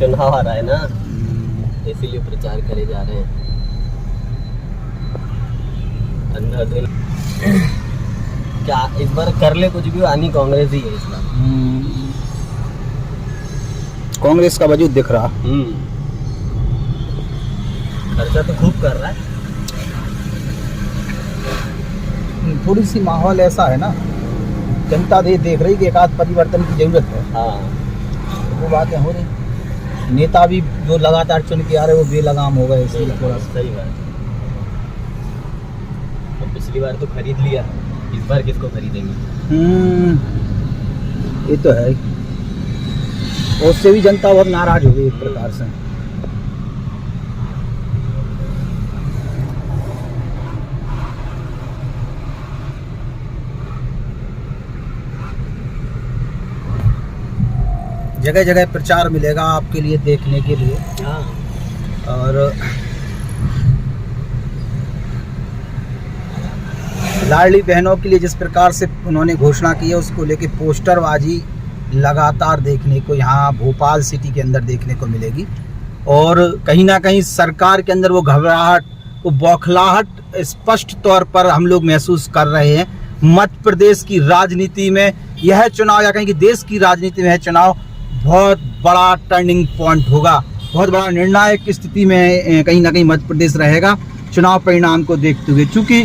चुनाव आ रहा है ना, इसीलिए प्रचार करे जा रहे हैं अंधाधुन। क्या इस बार कर ले कुछ भी, आनी कांग्रेस ही है इस बार। कांग्रेस का वजूद दिख रहा। खर्चा तो खूब कर रहा है। थोड़ी सी माहौल ऐसा है ना, जनता देख रही कि एक आध परिवर्तन की जरूरत है। हाँ, वो बातें हो रही। नेता भी जो लगातार चुन के आ रहे वो बेलगाम हो गए, इसलिए थोड़ा सही बात। तो पिछली बार तो खरीद लिया, इस बार किसको खरीदेंगे? ये तो है। उससे भी जनता बहुत नाराज हो गई एक प्रकार से। जगह जगह प्रचार मिलेगा आपके लिए देखने के लिए। हाँ। और लाडली बहनों के लिए जिस प्रकार से उन्होंने घोषणा की है, उसको लेके पोस्टरबाजी लगातार देखने को यहाँ भोपाल सिटी के अंदर देखने को मिलेगी। और कहीं ना कहीं सरकार के अंदर वो घबराहट, वो बौखलाहट स्पष्ट तौर पर हम लोग महसूस कर रहे हैं। मध्य प्रदेश की राजनीति में यह चुनाव, या कहीं कि देश की राजनीति में यह चुनाव बहुत बड़ा टर्निंग पॉइंट होगा, बहुत बड़ा निर्णायक स्थिति में कहीं ना कहीं मध्य प्रदेश रहेगा चुनाव परिणाम को देखते हुए। चूँकि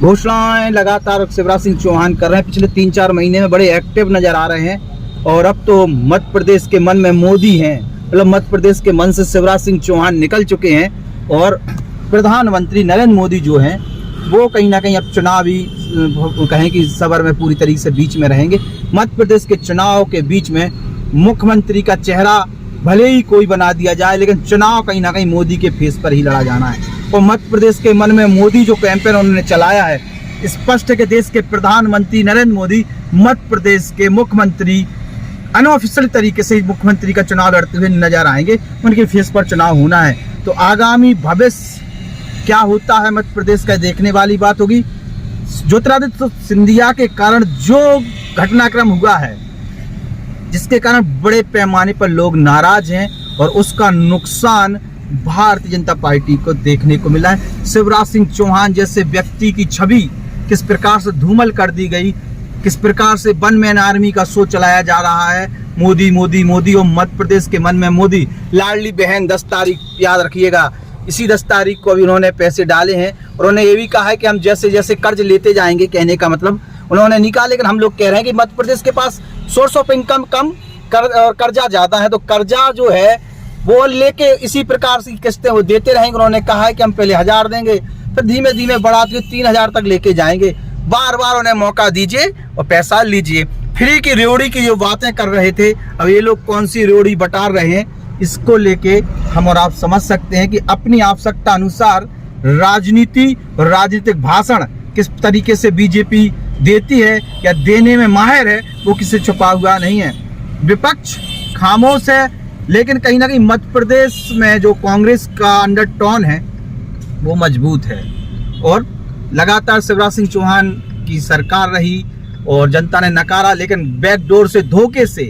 घोषणाएं लगातार शिवराज सिंह चौहान कर रहे हैं, पिछले 3-4 महीने में बड़े एक्टिव नजर आ रहे हैं। और अब तो मध्य प्रदेश के मन में मोदी हैं, मतलब मध्य प्रदेश के मन से शिवराज सिंह चौहान निकल चुके हैं। और प्रधानमंत्री नरेंद्र मोदी जो हैं वो कहीं ना कहीं अब चुनावी कहें कि सबर में पूरी तरीके से बीच में रहेंगे। मध्य प्रदेश के चुनाव के बीच में मुख्यमंत्री का चेहरा भले ही कोई बना दिया जाए, लेकिन चुनाव कहीं ना कहीं मोदी के फेस पर ही लड़ा जाना है। और मध्य प्रदेश के मन में मोदी जो कैंपेन उन्होंने चलाया है, स्पष्ट है कि देश के प्रधानमंत्री नरेंद्र मोदी मध्य प्रदेश के मुख्यमंत्री अनऑफिशियल तरीके से मुख्यमंत्री का चुनाव लड़ते हुए नजर आएंगे। उनके फेस पर चुनाव होना है। तो आगामी भविष्य क्या होता है मध्य प्रदेश का, देखने वाली बात होगी। ज्योतिरादित्य सिंधिया के कारण जो घटनाक्रम हुआ है, जिसके कारण बड़े पैमाने पर लोग नाराज हैं और उसका नुकसान भारतीय जनता पार्टी को देखने को मिला है। शिवराज सिंह चौहान जैसे व्यक्ति की छवि किस प्रकार से धूमल कर दी गई, किस प्रकार से वन मैन आर्मी का शो चलाया जा रहा है, मोदी मोदी मोदी, और मध्य प्रदेश के मन में मोदी। लाडली बहन 10 तारीख याद रखिएगा, इसी 10 तारीख को अभी उन्होंने पैसे डाले हैं। और उन्होंने ये भी कहा है कि हम जैसे जैसे कर्ज लेते जाएंगे, कहने का मतलब उन्होंने निकाला, लेकिन हम लोग कह रहे हैं कि मध्य प्रदेश के पास सोर्स ऑफ इनकम कम और कर्जा ज़्यादा है, तो कर्जा जो है वो लेके इसी प्रकार से किस्तें वो देते रहेंगे। उन्होंने कहा है कि हम पहले 1000 देंगे, फिर धीमे धीमे बढ़ाते हुए 3000 तक लेके जाएंगे। बार बार उन्हें मौका दीजिए और पैसा लीजिए। फ्री की रेवड़ी की जो बातें कर रहे थे, अब ये लोग कौन सी रेवड़ी बटार रहे हैं, इसको लेके हम और आप समझ सकते हैं कि अपनी आवश्यकता अनुसार राजनीति और राजनीतिक भाषण किस तरीके से बीजेपी देती है या देने में माहिर है, वो किसी से छुपा हुआ नहीं है। विपक्ष खामोश है, लेकिन कहीं ना कहीं मध्य प्रदेश में जो कांग्रेस का अंडरटोन है वो मजबूत है। और लगातार शिवराज सिंह चौहान की सरकार रही और जनता ने नकारा, लेकिन बैकडोर से, धोखे से,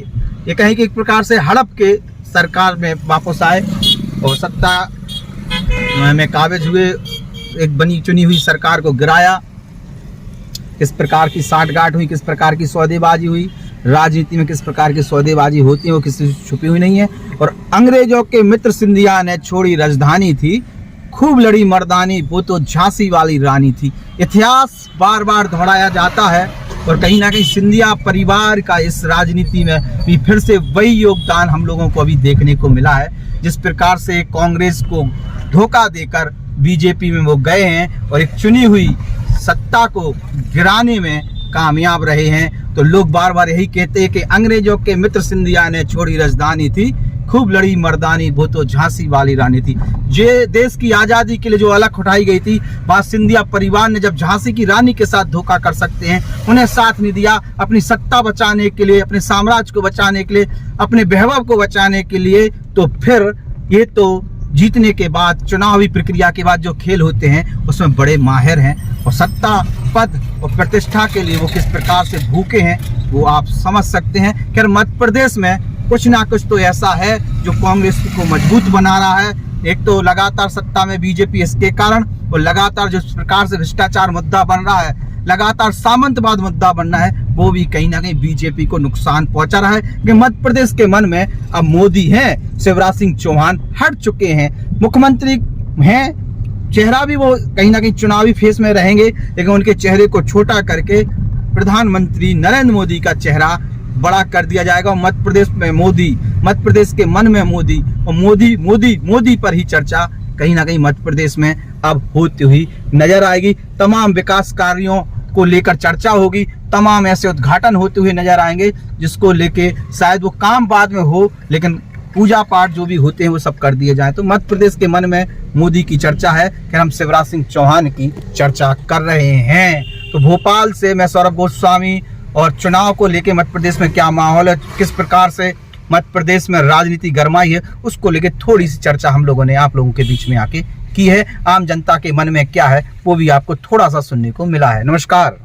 ये कहीं कि एक प्रकार से हड़प के सरकार में वापस आए और सत्ता में काबिज हुए, एक बनी चुनी हुई सरकार को गिराया। किस प्रकार की साठगांठ हुई, किस प्रकार की सौदेबाजी हुई, राजनीति में किस प्रकार की सौदेबाजी होती है वो किसी से छुपी हुई नहीं है। और अंग्रेजों के मित्र सिंधिया ने छोड़ी राजधानी थी, खूब लड़ी मर्दानी, वो तो झांसी वाली रानी थी। इतिहास बार बार दोहराया जाता है और कहीं ना कहीं सिंधिया परिवार का इस राजनीति में भी फिर से वही योगदान हम लोगों को अभी देखने को मिला है। जिस प्रकार से कांग्रेस को धोखा देकर बीजेपी में वो गए हैं और एक चुनी हुई सत्ता को गिराने में कामयाब रहे हैं, तो लोग बार बार यही कहते हैं कि अंग्रेजों के मित्र सिंधिया ने छोड़ी राजधानी थी, खूब लड़ी मर्दानी, वो तो झांसी वाली रानी थी। जे देश की आज़ादी के लिए जो अलग उठाई गई थी, वहाँ सिंधिया परिवार ने जब झांसी की रानी के साथ धोखा कर सकते हैं, उन्हें साथ नहीं दिया अपनी सत्ता बचाने के लिए, अपने साम्राज्य को बचाने के लिए, अपने वैभव को बचाने के लिए, तो फिर ये तो जीतने के बाद, चुनावी प्रक्रिया के बाद जो खेल होते हैं उसमें बड़े माहिर हैं। और सत्ता, पद और प्रतिष्ठा के लिए वो किस प्रकार से भूखे हैं वो आप समझ सकते हैं। खैर मध्य प्रदेश में कुछ ना कुछ तो ऐसा है जो कांग्रेस को मजबूत बना रहा है। एक तो लगातार सत्ता में बीजेपी इसके कारण, और लगातार जिस प्रकार से भ्रष्टाचार मुद्दा बन रहा है, लगातार सामंतवाद मुद्दा बन रहा है, वो भी कहीं ना कहीं बीजेपी को नुकसान पहुंचा रहा है कि मध्य प्रदेश के मन में अब मोदी हैं, शिवराज सिंह चौहान हट चुके हैं, मुख्यमंत्री हैं, चेहरा भी वो कहीं ना कहीं चुनावी फेस में रहेंगे, लेकिन उनके चेहरे को छोटा करके प्रधानमंत्री नरेंद्र मोदी का चेहरा बड़ा कर दिया जाएगा। और मध्य प्रदेश में मोदी, मध्य प्रदेश के मन में मोदी, और मोदी मोदी मोदी पर ही चर्चा कहीं ना कहीं मध्य प्रदेश में अब होती हुई नजर आएगी। तमाम विकास कार्यों को लेकर चर्चा होगी, तमाम ऐसे उद्घाटन होते हुए नजर आएंगे जिसको लेके शायद वो काम बाद में हो, लेकिन पूजा पाठ जो भी होते हैं वो सब कर दिए जाएं। तो मध्य प्रदेश के मन में मोदी की चर्चा है कि हम शिवराज सिंह चौहान की चर्चा कर रहे हैं। तो भोपाल से मैं सौरभ गोस्वामी, और चुनाव को लेके मध्य प्रदेश में क्या माहौल है, किस प्रकार से मध्य प्रदेश में राजनीति गरमाई है, उसको लेके थोड़ी सी चर्चा हम लोगों ने आप लोगों के बीच में आके की है। आम जनता के मन में क्या है वो भी आपको थोड़ा सा सुनने को मिला है। नमस्कार।